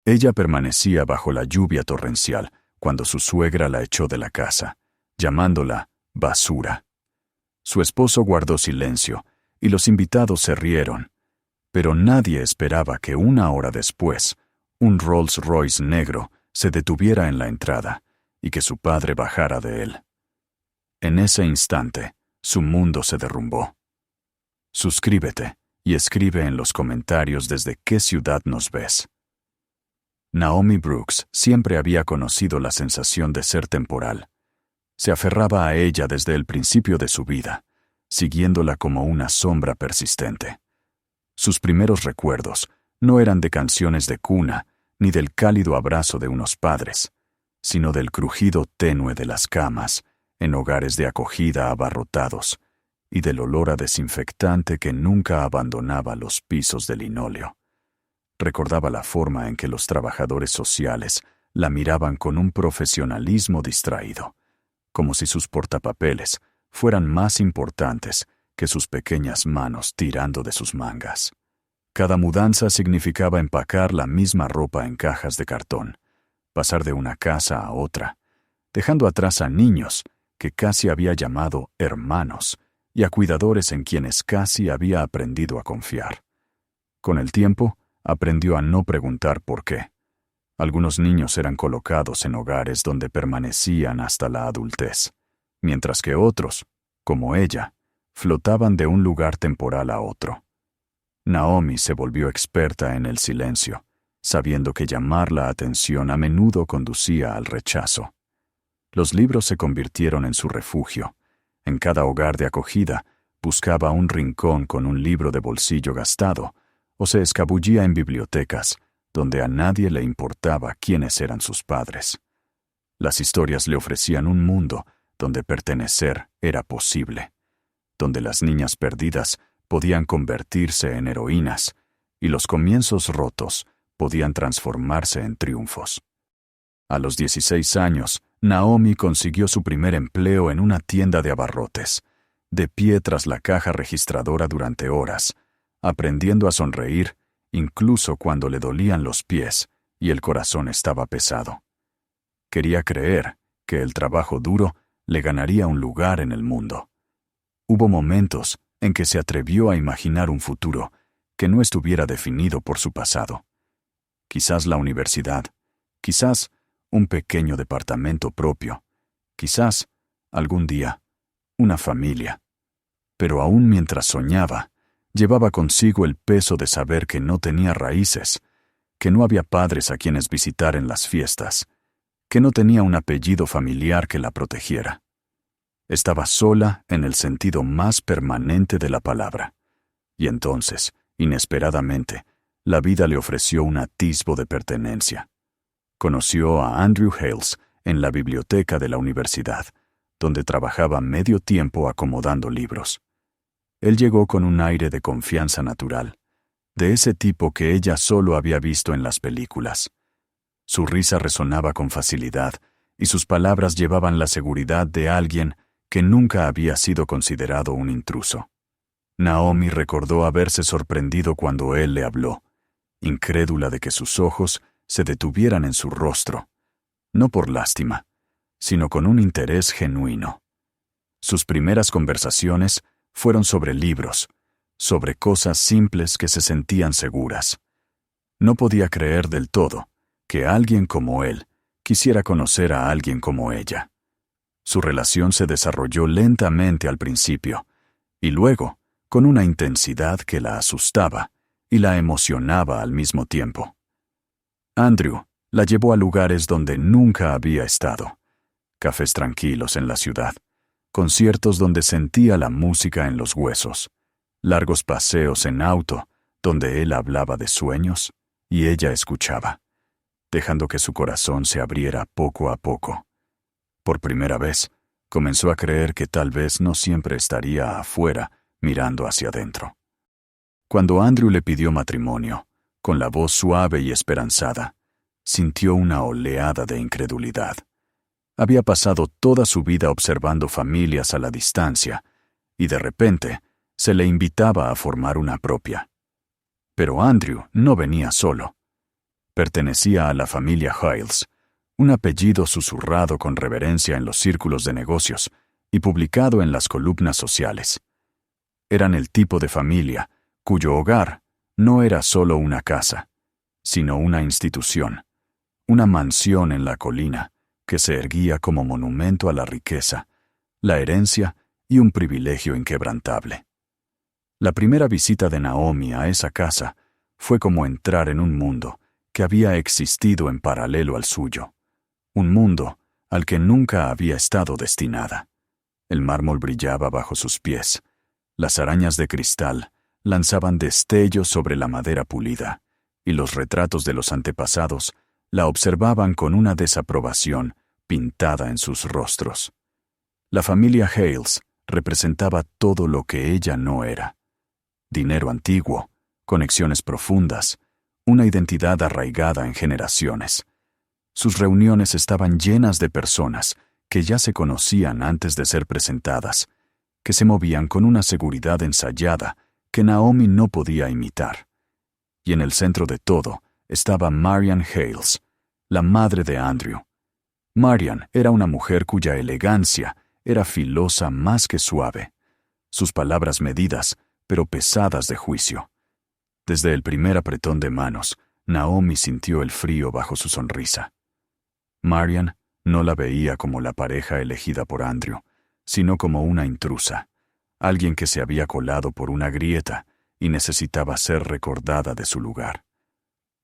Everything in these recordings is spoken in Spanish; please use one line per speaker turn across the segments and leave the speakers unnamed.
Ella permanecía bajo la lluvia torrencial cuando su suegra la echó de la casa, llamándola basura. Su esposo guardó silencio y los invitados se rieron, pero nadie esperaba que una hora después, un Rolls Royce negro se detuviera en la entrada y que su padre bajara de él. En ese instante, su mundo se derrumbó. Suscríbete y escribe en los comentarios desde qué ciudad nos ves. Naomi Brooks siempre había conocido la sensación de ser temporal. Se aferraba a ella desde el principio de su vida, siguiéndola como una sombra persistente. Sus primeros recuerdos no eran de canciones de cuna ni del cálido abrazo de unos padres, sino del crujido tenue de las camas en hogares de acogida abarrotados y del olor a desinfectante que nunca abandonaba los pisos de linóleo. Recordaba la forma en que los trabajadores sociales la miraban con un profesionalismo distraído, como si sus portapapeles fueran más importantes que sus pequeñas manos tirando de sus mangas. Cada mudanza significaba empacar la misma ropa en cajas de cartón, pasar de una casa a otra, dejando atrás a niños que casi había llamado hermanos y a cuidadores en quienes casi había aprendido a confiar. Con el tiempo, aprendió a no preguntar por qué. Algunos niños eran colocados en hogares donde permanecían hasta la adultez, mientras que otros, como ella, flotaban de un lugar temporal a otro. Naomi se volvió experta en el silencio, sabiendo que llamar la atención a menudo conducía al rechazo. Los libros se convirtieron en su refugio. En cada hogar de acogida buscaba un rincón con un libro de bolsillo gastado, o se escabullía en bibliotecas, donde a nadie le importaba quiénes eran sus padres. Las historias le ofrecían un mundo donde pertenecer era posible, donde las niñas perdidas podían convertirse en heroínas y los comienzos rotos podían transformarse en triunfos. A los 16 años, Naomi consiguió su primer empleo en una tienda de abarrotes, de pie tras la caja registradora durante horas, aprendiendo a sonreír incluso cuando le dolían los pies y el corazón estaba pesado. Quería creer que el trabajo duro le ganaría un lugar en el mundo. Hubo momentos en que se atrevió a imaginar un futuro que no estuviera definido por su pasado. Quizás la universidad, quizás un pequeño departamento propio, quizás, algún día, una familia. Pero aún mientras soñaba, llevaba consigo el peso de saber que no tenía raíces, que no había padres a quienes visitar en las fiestas, que no tenía un apellido familiar que la protegiera. Estaba sola en el sentido más permanente de la palabra. Y entonces, inesperadamente, la vida le ofreció un atisbo de pertenencia. Conoció a Andrew Hales en la biblioteca de la universidad, donde trabajaba medio tiempo acomodando libros. Él llegó con un aire de confianza natural, de ese tipo que ella solo había visto en las películas. Su risa resonaba con facilidad y sus palabras llevaban la seguridad de alguien que nunca había sido considerado un intruso. Naomi recordó haberse sorprendido cuando él le habló, incrédula de que sus ojos se detuvieran en su rostro, no por lástima, sino con un interés genuino. Sus primeras conversaciones fueron sobre libros, sobre cosas simples que se sentían seguras. No podía creer del todo que alguien como él quisiera conocer a alguien como ella. Su relación se desarrolló lentamente al principio, y luego, con una intensidad que la asustaba y la emocionaba al mismo tiempo. Andrew la llevó a lugares donde nunca había estado, cafés tranquilos en la ciudad, conciertos donde sentía la música en los huesos, largos paseos en auto donde él hablaba de sueños y ella escuchaba, dejando que su corazón se abriera poco a poco. Por primera vez, comenzó a creer que tal vez no siempre estaría afuera mirando hacia adentro. Cuando Andrew le pidió matrimonio, con la voz suave y esperanzada, sintió una oleada de incredulidad. Había pasado toda su vida observando familias a la distancia, y de repente se le invitaba a formar una propia. Pero Andrew no venía solo. Pertenecía a la familia Hiles, un apellido susurrado con reverencia en los círculos de negocios y publicado en las columnas sociales. Eran el tipo de familia cuyo hogar no era solo una casa, sino una institución, una mansión en la colina que se erguía como monumento a la riqueza, la herencia y un privilegio inquebrantable. La primera visita de Naomi a esa casa fue como entrar en un mundo que había existido en paralelo al suyo, un mundo al que nunca había estado destinada. El mármol brillaba bajo sus pies, las arañas de cristal lanzaban destellos sobre la madera pulida, y los retratos de los antepasados la observaban con una desaprobación pintada en sus rostros. La familia Hales representaba todo lo que ella no era: dinero antiguo, conexiones profundas, una identidad arraigada en generaciones. Sus reuniones estaban llenas de personas que ya se conocían antes de ser presentadas, que se movían con una seguridad ensayada que Naomi no podía imitar. Y en el centro de todo estaba Marian Hales, la madre de Andrew. Marian era una mujer cuya elegancia era filosa más que suave, sus palabras medidas, pero pesadas de juicio. Desde el primer apretón de manos, Naomi sintió el frío bajo su sonrisa. Marian no la veía como la pareja elegida por Andrew, sino como una intrusa, alguien que se había colado por una grieta y necesitaba ser recordada de su lugar.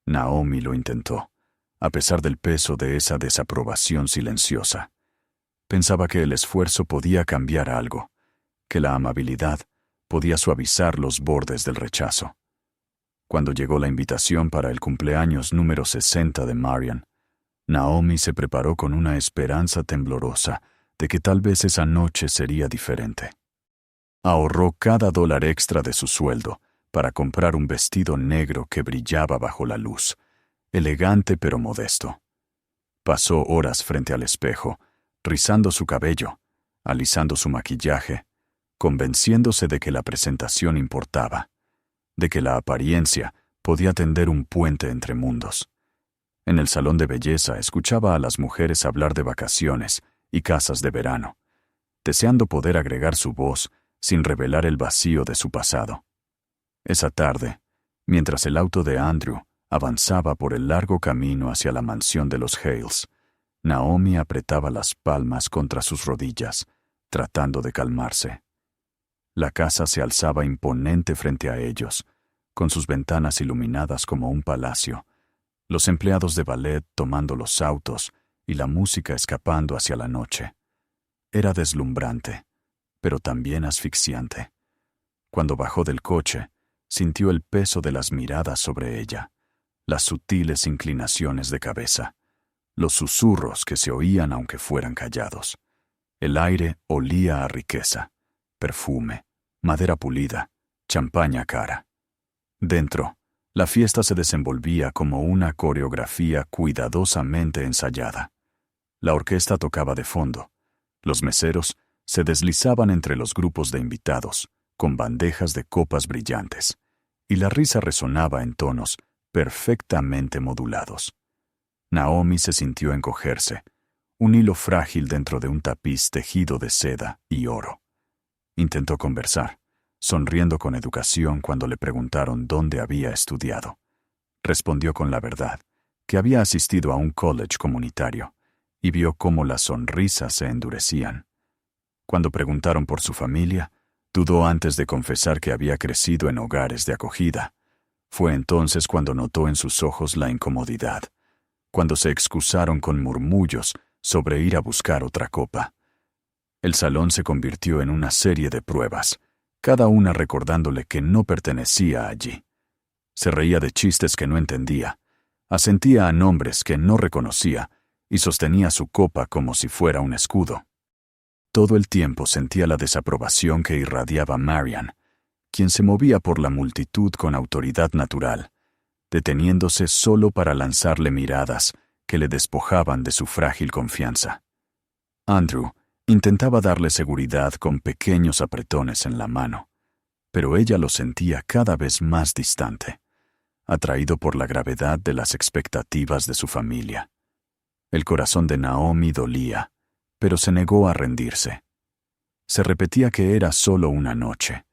Naomi lo intentó, a pesar del peso de esa desaprobación silenciosa. Pensaba que el esfuerzo podía cambiar algo, que la amabilidad podía suavizar los bordes del rechazo. Cuando llegó la invitación para el cumpleaños número 60 de Marian, Naomi se preparó con una esperanza temblorosa de que tal vez esa noche sería diferente. Ahorró cada dólar extra de su sueldo para comprar un vestido negro que brillaba bajo la luz, elegante pero modesto. Pasó horas frente al espejo, rizando su cabello, alisando su maquillaje, convenciéndose de que la presentación importaba, de que la apariencia podía tender un puente entre mundos. En el salón de belleza escuchaba a las mujeres hablar de vacaciones y casas de verano, deseando poder agregar su voz sin revelar el vacío de su pasado. Esa tarde, mientras el auto de Andrew avanzaba por el largo camino hacia la mansión de los Hales, Naomi apretaba las palmas contra sus rodillas, tratando de calmarse. La casa se alzaba imponente frente a ellos, con sus ventanas iluminadas como un palacio, los empleados de ballet tomando los autos y la música escapando hacia la noche. Era deslumbrante, pero también asfixiante. Cuando bajó del coche, sintió el peso de las miradas sobre ella, las sutiles inclinaciones de cabeza, los susurros que se oían aunque fueran callados. El aire olía a riqueza, perfume, madera pulida, champaña cara. Dentro, la fiesta se desenvolvía como una coreografía cuidadosamente ensayada. La orquesta tocaba de fondo. Los meseros se deslizaban entre los grupos de invitados, con bandejas de copas brillantes, y la risa resonaba en tonos perfectamente modulados. Naomi se sintió encogerse, un hilo frágil dentro de un tapiz tejido de seda y oro. Intentó conversar, sonriendo con educación cuando le preguntaron dónde había estudiado. Respondió con la verdad, que había asistido a un college comunitario, y vio cómo las sonrisas se endurecían. Cuando preguntaron por su familia, dudó antes de confesar que había crecido en hogares de acogida. Fue entonces cuando notó en sus ojos la incomodidad, cuando se excusaron con murmullos sobre ir a buscar otra copa. El salón se convirtió en una serie de pruebas, cada una recordándole que no pertenecía allí. Se reía de chistes que no entendía, asentía a nombres que no reconocía y sostenía su copa como si fuera un escudo. Todo el tiempo sentía la desaprobación que irradiaba Marian, quien se movía por la multitud con autoridad natural, deteniéndose solo para lanzarle miradas que le despojaban de su frágil confianza. Andrew intentaba darle seguridad con pequeños apretones en la mano, pero ella lo sentía cada vez más distante. atraído por la gravedad de las expectativas de su familia. El corazón de Naomi dolía, pero se negó a rendirse. Se repetía que era solo una noche,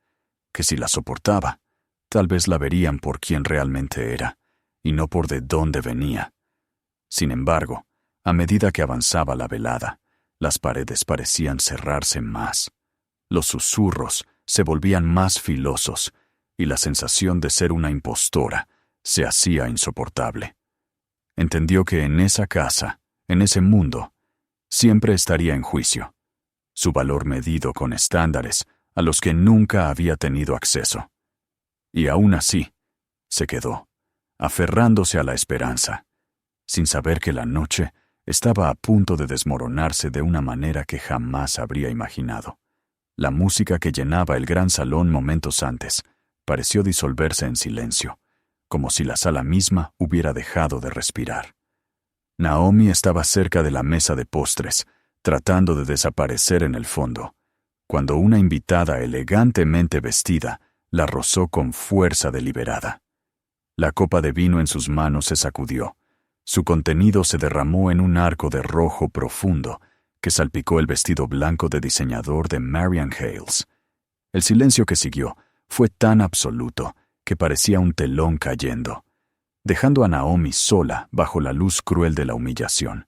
que si la soportaba, tal vez la verían por quien realmente era, y no por de dónde venía. Sin embargo, a medida que avanzaba la velada, las paredes parecían cerrarse más. Los susurros se volvían más filosos, y la sensación de ser una impostora se hacía insoportable. Entendió que en esa casa, en ese mundo, siempre estaría en juicio, su valor medido con estándares a los que nunca había tenido acceso. Y aún así, se quedó, aferrándose a la esperanza, sin saber que la noche estaba a punto de desmoronarse de una manera que jamás habría imaginado. La música que llenaba el gran salón momentos antes pareció disolverse en silencio, como si la sala misma hubiera dejado de respirar. Naomi estaba cerca de la mesa de postres, tratando de desaparecer en el fondo, cuando una invitada elegantemente vestida la rozó con fuerza deliberada. La copa de vino en sus manos se sacudió. Su contenido se derramó en un arco de rojo profundo que salpicó el vestido blanco de diseñador de Marian Hales. El silencio que siguió fue tan absoluto que parecía un telón cayendo, dejando a Naomi sola bajo la luz cruel de la humillación.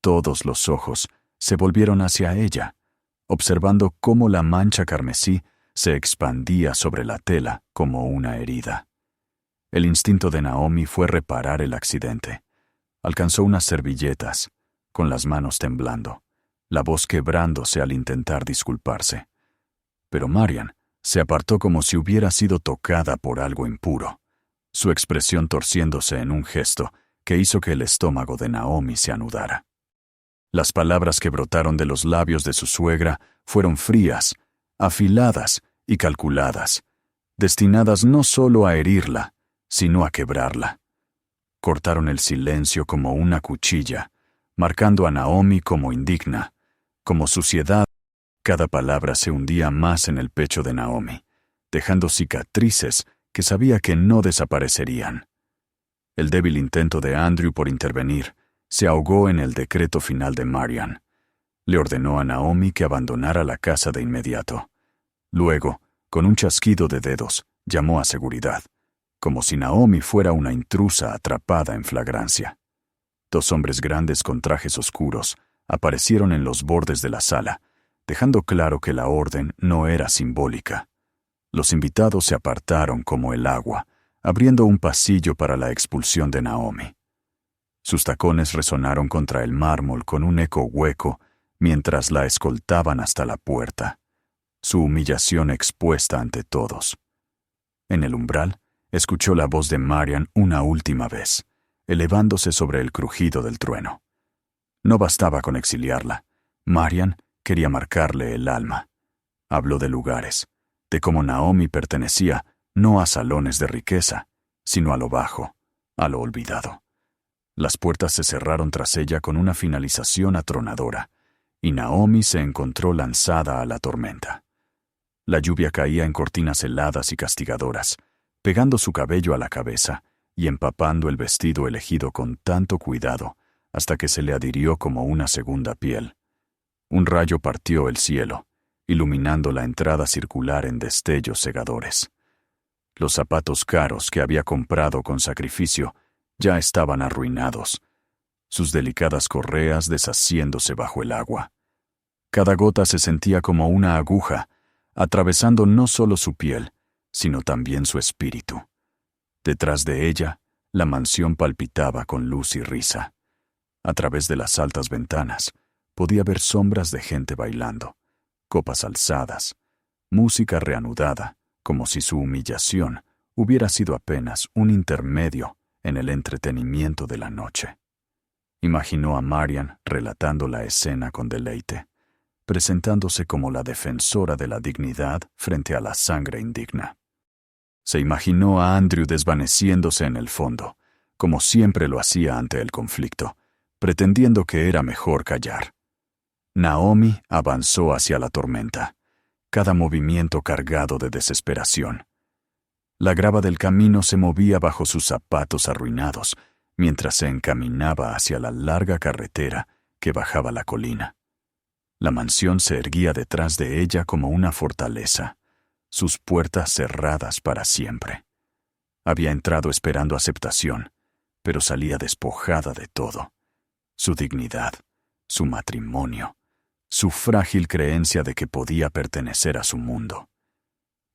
Todos los ojos se volvieron hacia ella, observando cómo la mancha carmesí se expandía sobre la tela como una herida. El instinto de Naomi fue reparar el accidente. Alcanzó unas servilletas, con las manos temblando, la voz quebrándose al intentar disculparse. Pero Marian se apartó como si hubiera sido tocada por algo impuro, su expresión torciéndose en un gesto que hizo que el estómago de Naomi se anudara. Las palabras que brotaron de los labios de su suegra fueron frías, afiladas y calculadas, destinadas no solo a herirla, sino a quebrarla. Cortaron el silencio como una cuchilla, marcando a Naomi como indigna, como suciedad. Cada palabra se hundía más en el pecho de Naomi, dejando cicatrices que sabía que no desaparecerían. El débil intento de Andrew por intervenir se ahogó en el decreto final de Marian. Le ordenó a Naomi que abandonara la casa de inmediato. Luego, con un chasquido de dedos, llamó a seguridad, como si Naomi fuera una intrusa atrapada en flagrancia. 2 hombres grandes con trajes oscuros aparecieron en los bordes de la sala, dejando claro que la orden no era simbólica. Los invitados se apartaron como el agua, abriendo un pasillo para la expulsión de Naomi. Sus tacones resonaron contra el mármol con un eco hueco mientras la escoltaban hasta la puerta, su humillación expuesta ante todos. En el umbral, escuchó la voz de Marian una última vez, elevándose sobre el crujido del trueno. No bastaba con exiliarla. Marian quería marcarle el alma. Habló de lugares, de cómo Naomi pertenecía no a salones de riqueza, sino a lo bajo, a lo olvidado. Las puertas se cerraron tras ella con una finalización atronadora, y Naomi se encontró lanzada a la tormenta. La lluvia caía en cortinas heladas y castigadoras, pegando su cabello a la cabeza y empapando el vestido elegido con tanto cuidado hasta que se le adhirió como una segunda piel. Un rayo partió el cielo, iluminando la entrada circular en destellos cegadores. Los zapatos caros que había comprado con sacrificio ya estaban arruinados, sus delicadas correas deshaciéndose bajo el agua. Cada gota se sentía como una aguja, atravesando no solo su piel, sino también su espíritu. Detrás de ella, la mansión palpitaba con luz y risa. A través de las altas ventanas, podía ver sombras de gente bailando, copas alzadas, música reanudada, como si su humillación hubiera sido apenas un intermedio en el entretenimiento de la noche. Imaginó a Marian relatando la escena con deleite, presentándose como la defensora de la dignidad frente a la sangre indigna. Se imaginó a Andrew desvaneciéndose en el fondo, como siempre lo hacía ante el conflicto, pretendiendo que era mejor callar. Naomi avanzó hacia la tormenta, cada movimiento cargado de desesperación. La grava del camino se movía bajo sus zapatos arruinados mientras se encaminaba hacia la larga carretera que bajaba la colina. La mansión se erguía detrás de ella como una fortaleza, sus puertas cerradas para siempre. Había entrado esperando aceptación, pero salía despojada de todo: su dignidad, su matrimonio, su frágil creencia de que podía pertenecer a su mundo.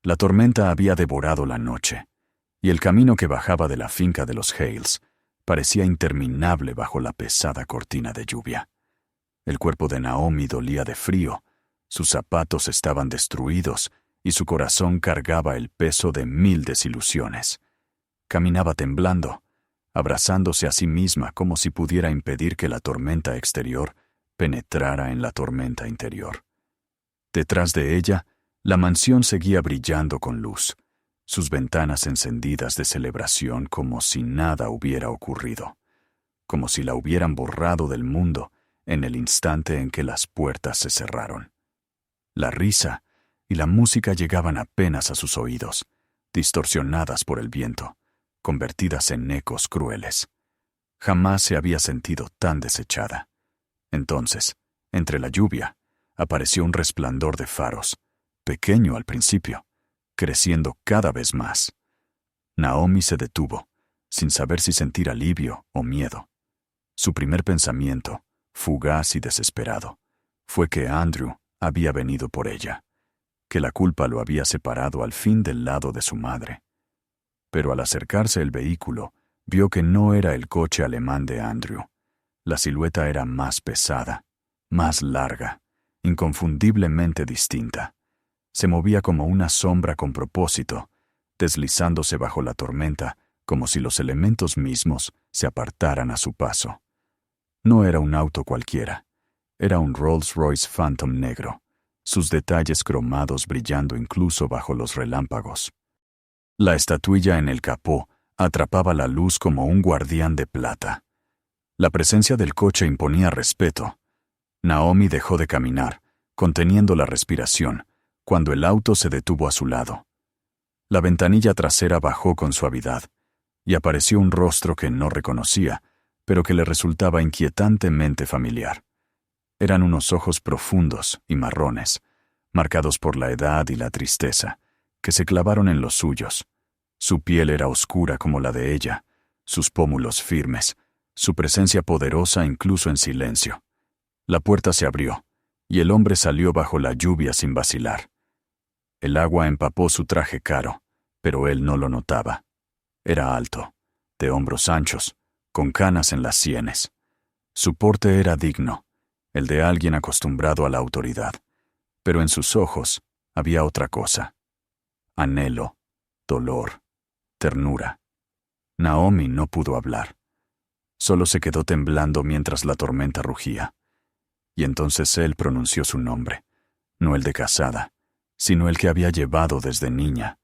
La tormenta había devorado la noche, y el camino que bajaba de la finca de los Hales parecía interminable bajo la pesada cortina de lluvia. El cuerpo de Naomi dolía de frío, sus zapatos estaban destruidos y su corazón cargaba el peso de 1000 desilusiones. Caminaba temblando, abrazándose a sí misma como si pudiera impedir que la tormenta exterior penetrara en la tormenta interior. Detrás de ella, la mansión seguía brillando con luz, sus ventanas encendidas de celebración como si nada hubiera ocurrido, como si la hubieran borrado del mundo en el instante en que las puertas se cerraron. La risa y la música llegaban apenas a sus oídos, distorsionadas por el viento, convertidas en ecos crueles. Jamás se había sentido tan desechada. Entonces, entre la lluvia, apareció un resplandor de faros, pequeño al principio, creciendo cada vez más. Naomi se detuvo, sin saber si sentir alivio o miedo. Su primer pensamiento, fugaz y desesperado, fue que Andrew había venido por ella, que la culpa lo había separado al fin del lado de su madre. Pero al acercarse el vehículo, vio que no era el coche alemán de Andrew. La silueta era más pesada, más larga, inconfundiblemente distinta. Se movía como una sombra con propósito, deslizándose bajo la tormenta como si los elementos mismos se apartaran a su paso. No era un auto cualquiera, era un Rolls-Royce Phantom negro, sus detalles cromados brillando incluso bajo los relámpagos. La estatuilla en el capó atrapaba la luz como un guardián de plata. La presencia del coche imponía respeto. Naomi dejó de caminar, conteniendo la respiración, cuando el auto se detuvo a su lado. La ventanilla trasera bajó con suavidad, y apareció un rostro que no reconocía, pero que le resultaba inquietantemente familiar. Eran unos ojos profundos y marrones, marcados por la edad y la tristeza, que se clavaron en los suyos. Su piel era oscura como la de ella, sus pómulos firmes, su presencia poderosa incluso en silencio. La puerta se abrió, y el hombre salió bajo la lluvia sin vacilar. El agua empapó su traje caro, pero él no lo notaba. Era alto, de hombros anchos, con canas en las sienes. Su porte era digno, el de alguien acostumbrado a la autoridad, pero en sus ojos había otra cosa: anhelo, dolor, ternura. Naomi no pudo hablar. Solo se quedó temblando mientras la tormenta rugía. Y entonces él pronunció su nombre, no el de casada, sino el que había llevado desde niña,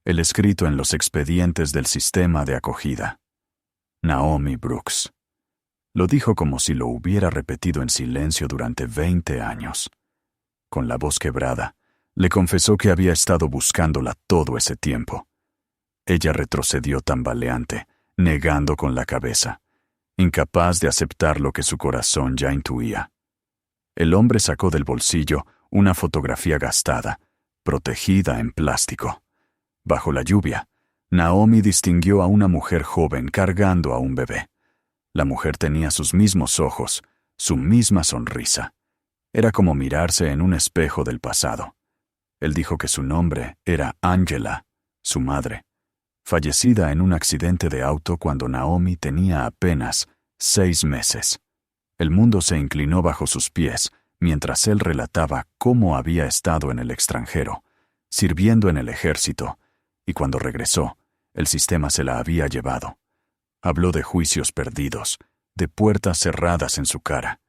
el escrito en los expedientes del sistema de acogida: Naomi Brooks. Lo dijo como si lo hubiera repetido en silencio durante 20 años. Con la voz quebrada, le confesó que había estado buscándola todo ese tiempo. Ella retrocedió tambaleante, negando con la cabeza, incapaz de aceptar lo que su corazón ya intuía. El hombre sacó del bolsillo una fotografía gastada, protegida en plástico. Bajo la lluvia, Naomi distinguió a una mujer joven cargando a un bebé. La mujer tenía sus mismos ojos, su misma sonrisa. Era como mirarse en un espejo del pasado. Él dijo que su nombre era Angela, su madre, fallecida en un accidente de auto cuando Naomi tenía apenas 6 meses. El mundo se inclinó bajo sus pies mientras él relataba cómo había estado en el extranjero, sirviendo en el ejército, y cuando regresó, el sistema se la había llevado. Habló de juicios perdidos, de puertas cerradas en su cara,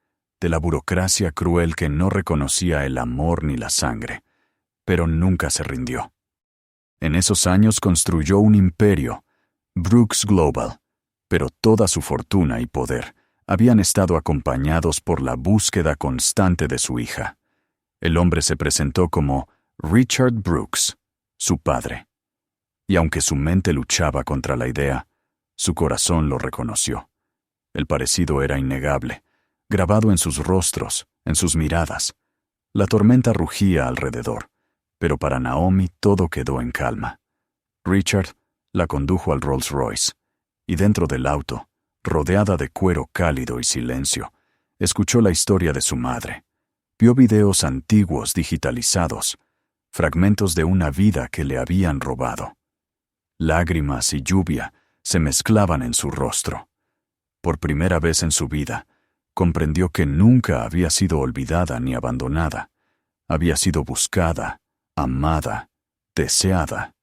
de la burocracia cruel que no reconocía el amor ni la sangre, pero nunca se rindió. En esos años construyó un imperio, Brooks Global, pero toda su fortuna y poder habían estado acompañados por la búsqueda constante de su hija. El hombre se presentó como Richard Brooks, su padre. Y aunque su mente luchaba contra la idea, su corazón lo reconoció. El parecido era innegable, grabado en sus rostros, en sus miradas. La tormenta rugía alrededor, pero para Naomi todo quedó en calma. Richard la condujo al Rolls Royce, y dentro del auto, rodeada de cuero cálido y silencio, escuchó la historia de su madre. Vio videos antiguos digitalizados, fragmentos de una vida que le habían robado. Lágrimas y lluvia se mezclaban en su rostro. Por primera vez en su vida, comprendió que nunca había sido olvidada ni abandonada. Había sido buscada, amada, deseada.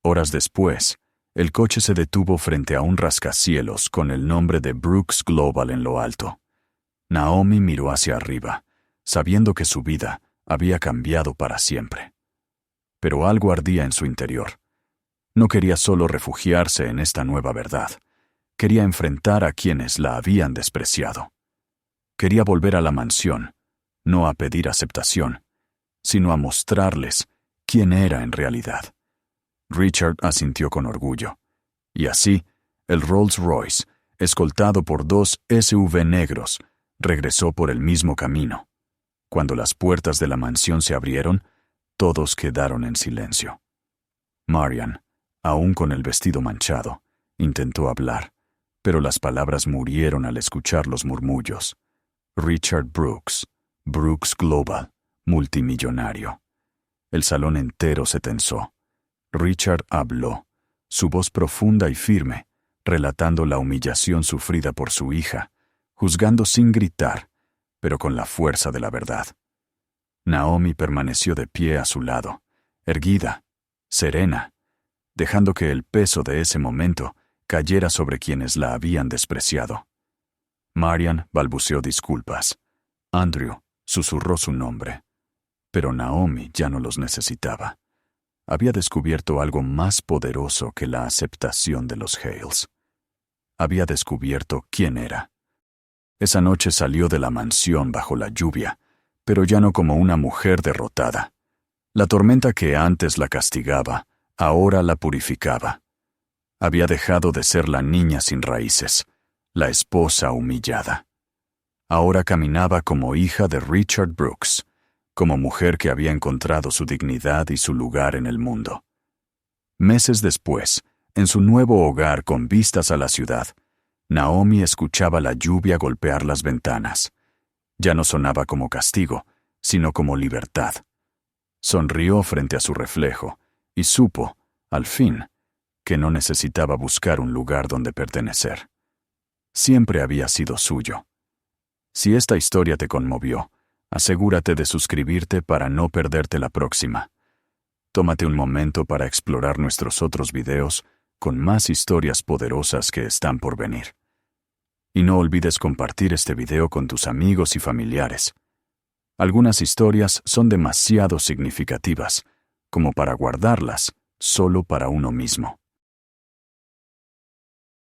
Horas después, el coche se detuvo frente a un rascacielos con el nombre de Brooks Global en lo alto. Naomi miró hacia arriba, sabiendo que su vida había cambiado para siempre. Pero algo ardía en su interior. No quería solo refugiarse en esta nueva verdad. Quería enfrentar a quienes la habían despreciado. Quería volver a la mansión, no a pedir aceptación, sino a mostrarles quién era en realidad. Richard asintió con orgullo. Y así, el Rolls Royce, escoltado por 2 SUV negros, regresó por el mismo camino. Cuando las puertas de la mansión se abrieron, todos quedaron en silencio. Marian, aún con el vestido manchado, intentó hablar, pero las palabras murieron al escuchar los murmullos. Richard Brooks, Brooks Global, multimillonario. El salón entero se tensó. Richard habló, su voz profunda y firme, relatando la humillación sufrida por su hija, juzgando sin gritar, pero con la fuerza de la verdad. Naomi permaneció de pie a su lado, erguida, serena, dejando que el peso de ese momento cayera sobre quienes la habían despreciado. Marian balbuceó disculpas. Andrew susurró su nombre. Pero Naomi ya no los necesitaba. Había descubierto algo más poderoso que la aceptación de los Hales. Había descubierto quién era. Esa noche salió de la mansión bajo la lluvia, pero ya no como una mujer derrotada. La tormenta que antes la castigaba, ahora la purificaba. Había dejado de ser la niña sin raíces, la esposa humillada. Ahora caminaba como hija de Richard Brooks, como mujer que había encontrado su dignidad y su lugar en el mundo. Meses después, en su nuevo hogar con vistas a la ciudad, Naomi escuchaba la lluvia golpear las ventanas. Ya no sonaba como castigo, sino como libertad. Sonrió frente a su reflejo y supo, al fin, que no necesitaba buscar un lugar donde pertenecer. Siempre había sido suyo. Si esta historia te conmovió, asegúrate de suscribirte para no perderte la próxima. Tómate un momento para explorar nuestros otros videos con más historias poderosas que están por venir. Y no olvides compartir este video con tus amigos y familiares. Algunas historias son demasiado significativas como para guardarlas solo para uno mismo.